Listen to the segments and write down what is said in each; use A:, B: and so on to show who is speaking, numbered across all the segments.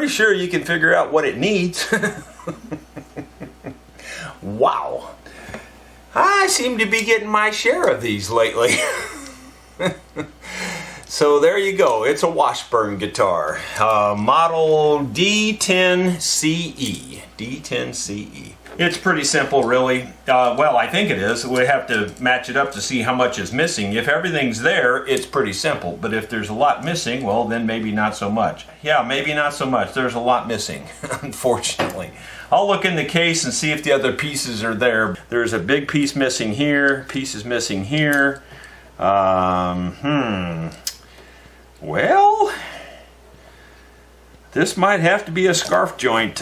A: pretty sure you can figure out what it needs. Wow. I seem to be getting my share of these lately. So there you go. It's a Washburn guitar. Model D10CE. D10CE. It's pretty simple, really. Well, I think it is. We have to match it up to see how much is missing. If everything's there, it's pretty simple. But if there's a lot missing, well, then maybe not so much. Yeah, maybe not so much. There's a lot missing, unfortunately. I'll look in the case and see if the other pieces are there. There's a big piece missing here, pieces missing here. Well, this might have to be a scarf joint.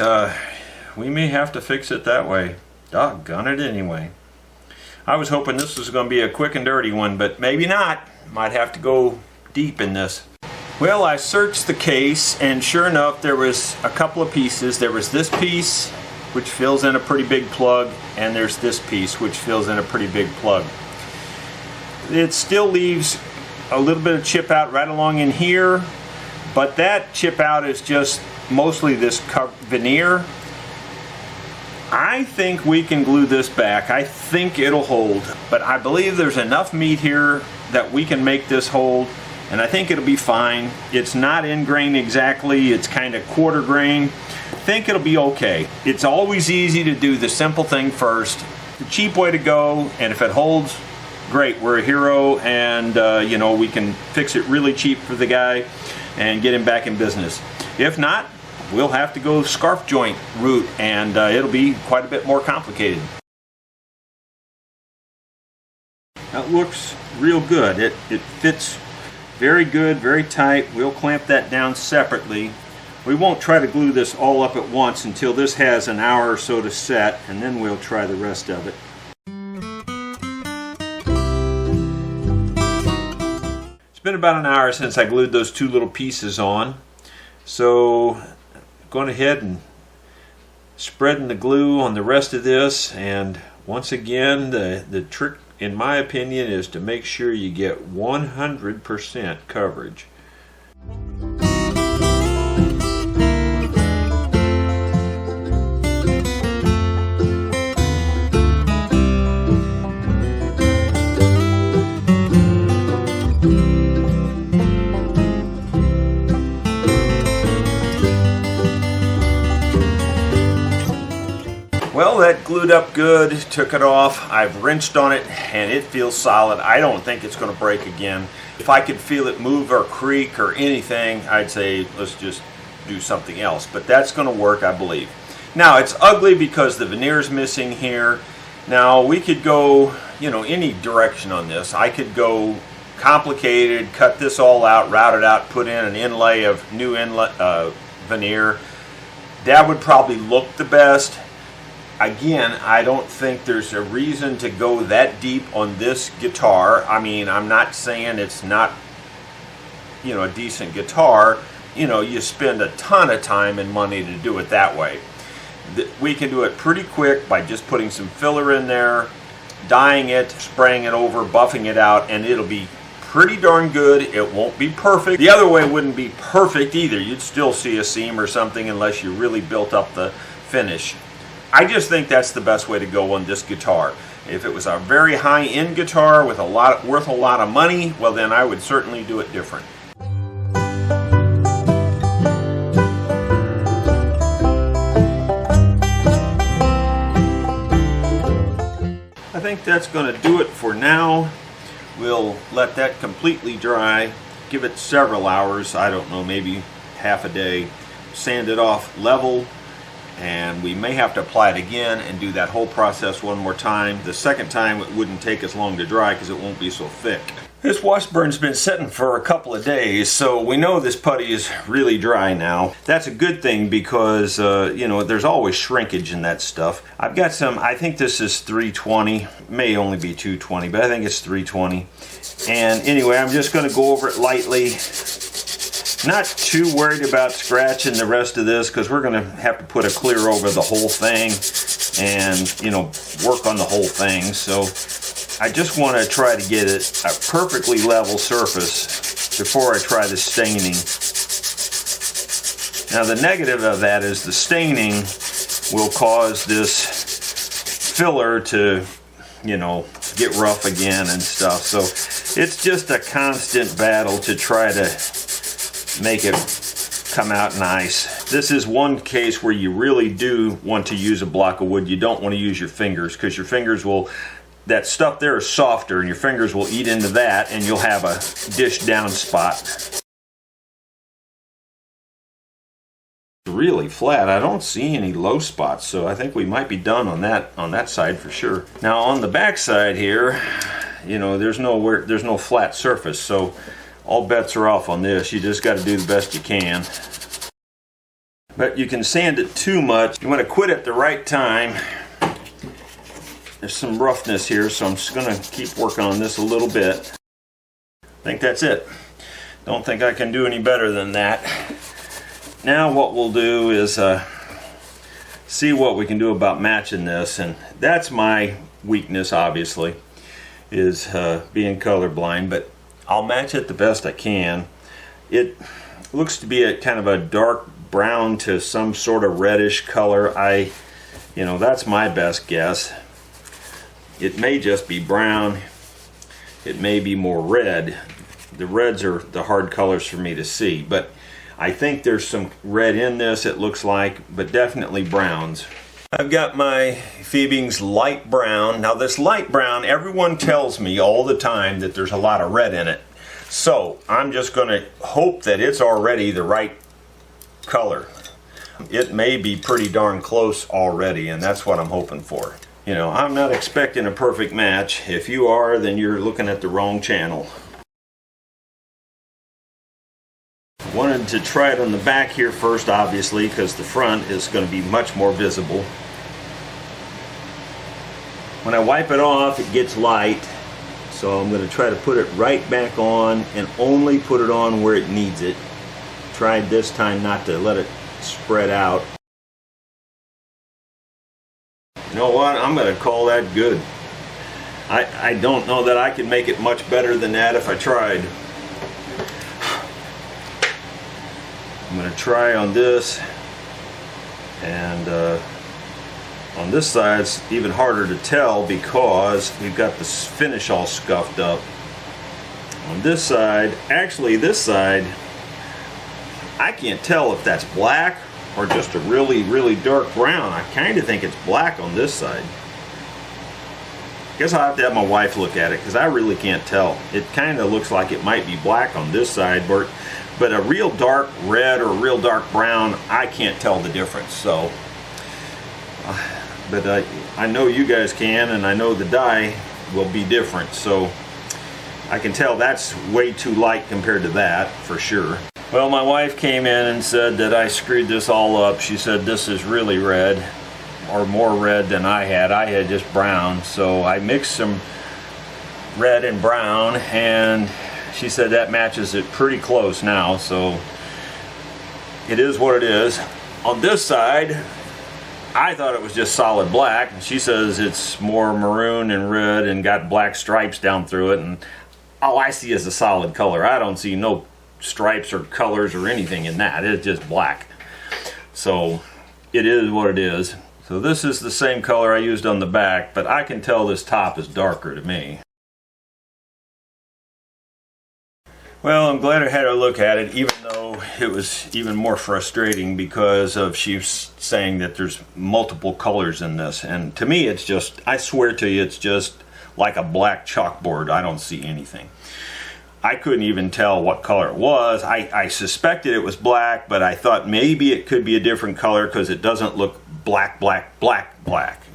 A: We may have to fix it that way. Doggone it anyway. I was hoping this was going to be a quick and dirty one, but maybe not. Might have to go deep in this. Well, I searched the case, and sure enough, there was a couple of pieces. There was this piece, which fills in a pretty big plug, and there's this piece, which fills in a pretty big plug. It still leaves a little bit of chip out right along in here, but that chip out is just mostly this veneer. I think we can glue this back. I think it'll hold, but I believe there's enough meat here that we can make this hold, and I think it'll be fine. It's not in grain exactly, it's kind of quarter grain. I think it'll be okay. It's always easy to do the simple thing first, the cheap way to go, and if it holds, great, we're a hero, and you know, we can fix it really cheap for the guy and get him back in business. If not, we'll have to go scarf joint route, and it'll be quite a bit more complicated. That looks real good. It fits very good, very tight. We'll clamp that down separately. We won't try to glue this all up at once until this has an hour or so to set, and then we'll try the rest of it. It's been about an hour since I glued those two little pieces on, so going ahead and spreading the glue on the rest of this, and once again the trick in my opinion is to make sure you get 100% coverage. Well, that glued up good, took it off. I've wrenched on it and it feels solid. I don't think it's going to break again. If I could feel it move or creak or anything, I'd say let's just do something else. But that's going to work, I believe. Now, it's ugly because the veneer is missing here. Now, we could go, you know, any direction on this. I could go complicated, cut this all out, route it out, put in an inlay of new veneer. That would probably look the best. Again, I don't think there's a reason to go that deep on this guitar. I mean, I'm not saying it's not, you know, a decent guitar. You know, you spend a ton of time and money to do it that way. We can do it pretty quick by just putting some filler in there, dyeing it, spraying it over, buffing it out, and it'll be pretty darn good. It won't be perfect. The other way wouldn't be perfect either. You'd still see a seam or something unless you really built up the finish. I just think that's the best way to go on this guitar. If it was a very high-end guitar with worth a lot of money, well then I would certainly do it different. I think that's going to do it for now. We'll let that completely dry, give it several hours, I don't know, maybe half a day, sand it off level, and we may have to apply it again and do that whole process one more time. The second time it wouldn't take as long to dry because it won't be so thick. This Washburn's been sitting for a couple of days, so we know this putty is really dry now. That's a good thing because, you know, there's always shrinkage in that stuff. I've got some, I think this is 320, may only be 220, but I think it's 320. And anyway, I'm just going to go over it lightly. Not too worried about scratching the rest of this because we're going to have to put a clear over the whole thing and, you know, work on the whole thing. So I just want to try to get it a perfectly level surface before I try the staining. Now the negative of that is the staining will cause this filler to, you know, get rough again and stuff. So it's just a constant battle to try to make it come out nice. This is one case where you really do want to use a block of wood. You don't want to use your fingers, because your fingers will, that stuff there is softer and your fingers will eat into that and you'll have a dish down spot. Really flat. I don't see any low spots, so I think we might be done on that side for sure. Now on the back side here, you know, there's no flat surface, so all bets are off on this. You just got to do the best you can. But you can sand it too much. You want to quit at the right time. There's some roughness here, so I'm just going to keep working on this a little bit. I think that's it. Don't think I can do any better than that. Now what we'll do is see what we can do about matching this, and that's my weakness, obviously, is being colorblind, but I'll match it the best I can. It looks to be a kind of a dark brown to some sort of reddish color. You know, that's my best guess. It may just be brown. It may be more red. The reds are the hard colors for me to see, but I think there's some red in this, it looks like, but definitely browns. I've got my Phoebing's light brown. Now this light brown, everyone tells me all the time that there's a lot of red in it. So I'm just going to hope that it's already the right color. It may be pretty darn close already, and that's what I'm hoping for. You know, I'm not expecting a perfect match. If you are, then you're looking at the wrong channel. Wanted to try it on the back here first, obviously, because the front is going to be much more visible. When I wipe it off, it gets light, so I'm going to try to put it right back on and only put it on where it needs it. Tried this time not to let it spread out. You know what? I'm going to call that good. I don't know that I can make it much better than that if I tried. I'm going to try on this, and on this side it's even harder to tell because we've got the finish all scuffed up. On this side, actually this side, I can't tell if that's black or just a really dark brown. I kind of think it's black on this side. Guess I'll have to have my wife look at it because I really can't tell. It kind of looks like it might be black on this side, but a real dark red or a real dark brown, I can't tell the difference. So, but I know you guys can, and I know the dye will be different. So I can tell that's way too light compared to that for sure. Well, my wife came in and said that I screwed this all up. She said this is really red, or more red than I had. I had just brown, so I mixed some red and brown, and she said that matches it pretty close now, so it is what it is. On this side, I thought it was just solid black. She says it's more maroon and red and got black stripes down through it, and all I see is a solid color. I don't see no stripes or colors or anything in that. It's just black. So it is what it is. So this is the same color I used on the back, but I can tell this top is darker to me. Well, I'm glad I had a look at it, even though it was even more frustrating because of she's saying that there's multiple colors in this. And to me, it's just, I swear to you, it's just like a black chalkboard. I don't see anything. I couldn't even tell what color it was. I suspected it was black, but I thought maybe it could be a different color because it doesn't look black.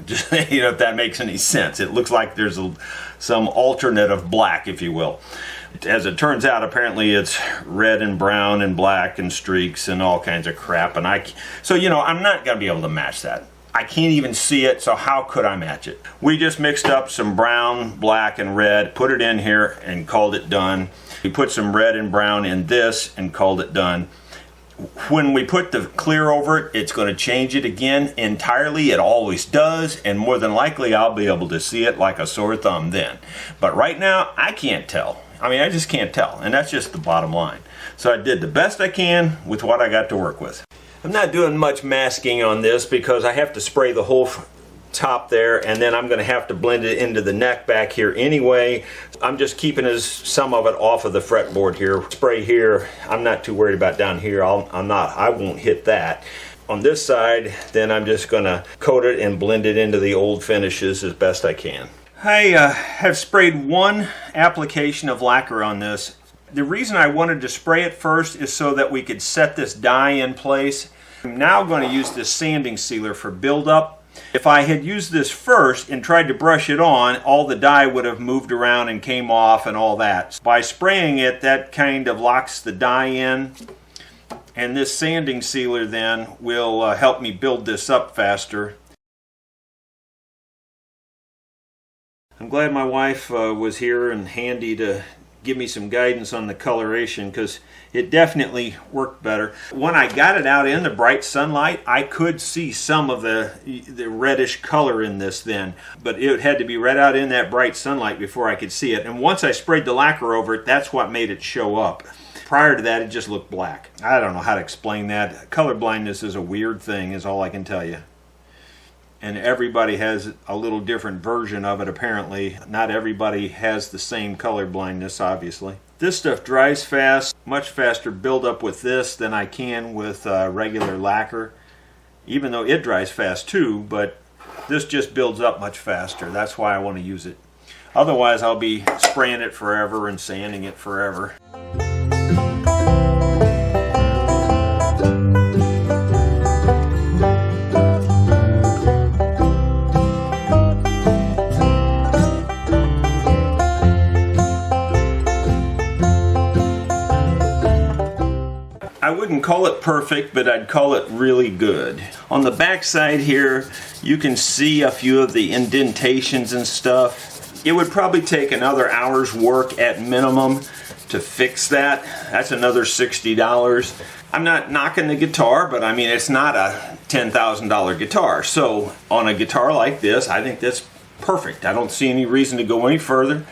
A: Just, you know, if that makes any sense. It looks like there's some alternate of black, if you will. As it turns out, apparently it's red and brown and black and streaks and all kinds of crap. And so, you know, I'm not going to be able to match that. I can't even see it, so how could I match it? We just mixed up some brown, black, and red, put it in here, and called it done. We put some red and brown in this and called it done. When we put the clear over it, it's going to change it again entirely. It always does, and more than likely I'll be able to see it like a sore thumb then. But right now, I can't tell. I mean, I just can't tell, and that's just the bottom line. So I did the best I can with what I got to work with. I'm not doing much masking on this because I have to spray the whole top there, and then I'm going to have to blend it into the neck back here anyway. I'm just keeping some of it off of the fretboard here. Spray here, I'm not too worried about down here. I won't hit that. On this side, then I'm just going to coat it and blend it into the old finishes as best I can. I have sprayed one application of lacquer on this. The reason I wanted to spray it first is so that we could set this die in place. I'm now going to use this sanding sealer for buildup. If I had used this first and tried to brush it on, all the dye would have moved around and came off and all that. By spraying it, that kind of locks the dye in, and this sanding sealer then will help me build this up faster. I'm glad my wife was here and handy to give me some guidance on the coloration, because it definitely worked better. When I got it out in the bright sunlight, I could see some of the reddish color in this then, but it had to be right out in that bright sunlight before I could see it. And once I sprayed the lacquer over it, that's what made it show up. Prior to that, it just looked black. I don't know how to explain that. Color blindness is a weird thing, is all I can tell you. And everybody has a little different version of it, apparently. Not everybody has the same color blindness, obviously. This stuff dries fast, much faster buildup with this than I can with regular lacquer, even though it dries fast too, but this just builds up much faster. That's why I want to use it. Otherwise, I'll be spraying it forever and sanding it forever. I wouldn't call it perfect, but I'd call it really good. On the back side here, you can see a few of the indentations and stuff. It would probably take another hour's work at minimum to fix that. That's another $60. I'm not knocking the guitar, but I mean, it's not a $10,000 guitar. So on a guitar like this, I think that's perfect. I don't see any reason to go any further.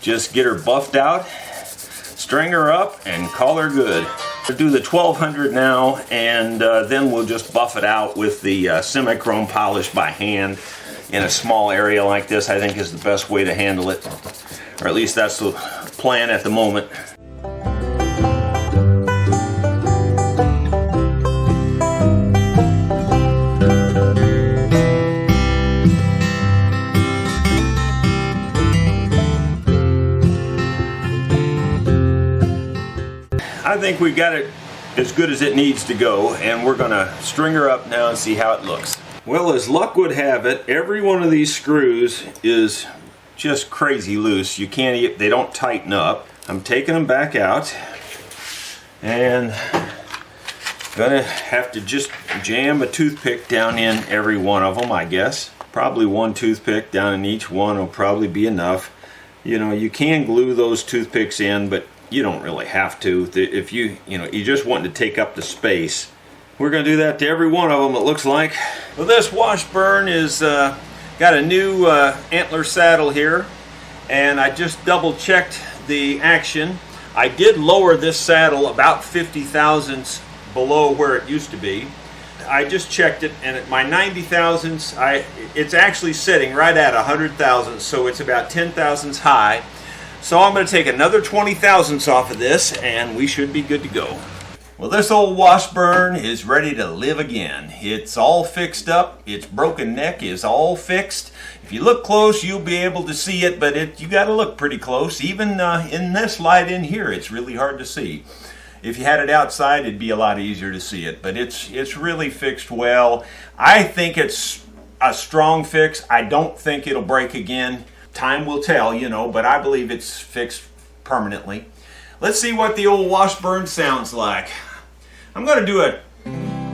A: Just get her buffed out, string her up, and call her good. We'll do the 1200 now, and then we'll just buff it out with the semi-chrome polish by hand in a small area like this. I think is the best way to handle it, or at least that's the plan at the moment. I think we got it as good as it needs to go, and we're going to string her up now and see how it looks. Well, as luck would have it, every one of these screws is just crazy loose. They don't tighten up. I'm taking them back out and gonna have to just jam a toothpick down in every one of them, I guess. Probably one toothpick down in each one will probably be enough. You know, you can glue those toothpicks in, but you don't really have to. If you just want to take up the space. We're going to do that to every one of them, it looks like. Well, this Washburn is got a new antler saddle here, and I just double checked the action. I did lower this saddle about 50 thousandths below where it used to be. I just checked it, and at my 90 thousandths, it's actually sitting right at 100 thousandths, so it's about 10 thousandths high. So I'm going to take another 20 thousandths off of this, and we should be good to go. Well, this old Washburn is ready to live again. It's all fixed up. Its broken neck is all fixed. If you look close, you'll be able to see it, but you got to look pretty close. Even in this light in here, it's really hard to see. If you had it outside, it'd be a lot easier to see it, but it's really fixed well. I think it's a strong fix. I don't think it'll break again. Time will tell, but I believe it's fixed permanently. Let's see what the old Washburn sounds like. I'm going to do a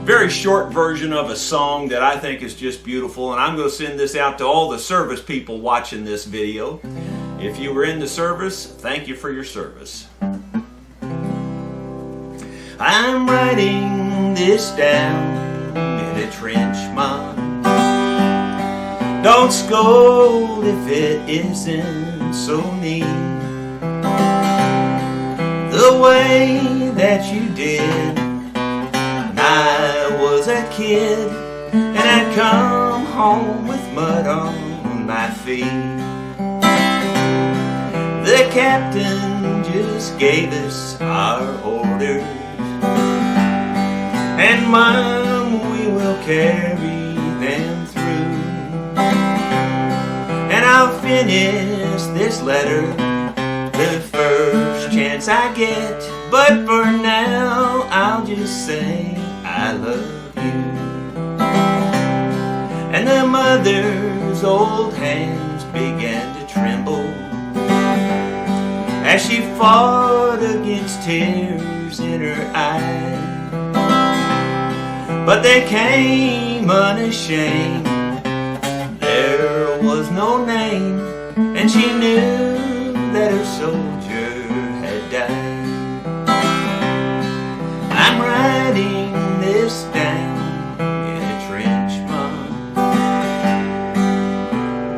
A: very short version of a song that I think is just beautiful, and I'm going to send this out to all the service people watching this video. If you were in the service, thank you for your service. I'm writing this down in a trench mud. Don't scold if it isn't so neat. The way that you did, and I kid, and I'd come home with mud on my feet. The captain just gave us our orders, and Mom, we will carry them through. And I'll finish this letter the first chance I get, but for now I'll just say I love you. And the mother's old hands began to tremble as she fought against tears in her eyes, but they came unashamed. There was no name, and she knew that her soldier had died. I'm writing this down in a trench, Mom.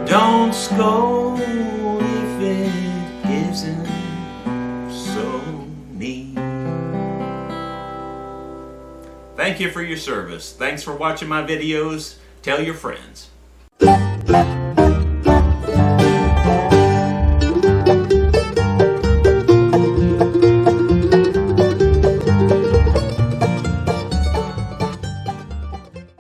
A: Don't scold if it isn't so neat. Thank you for your service. Thanks for watching my videos. Tell your friends.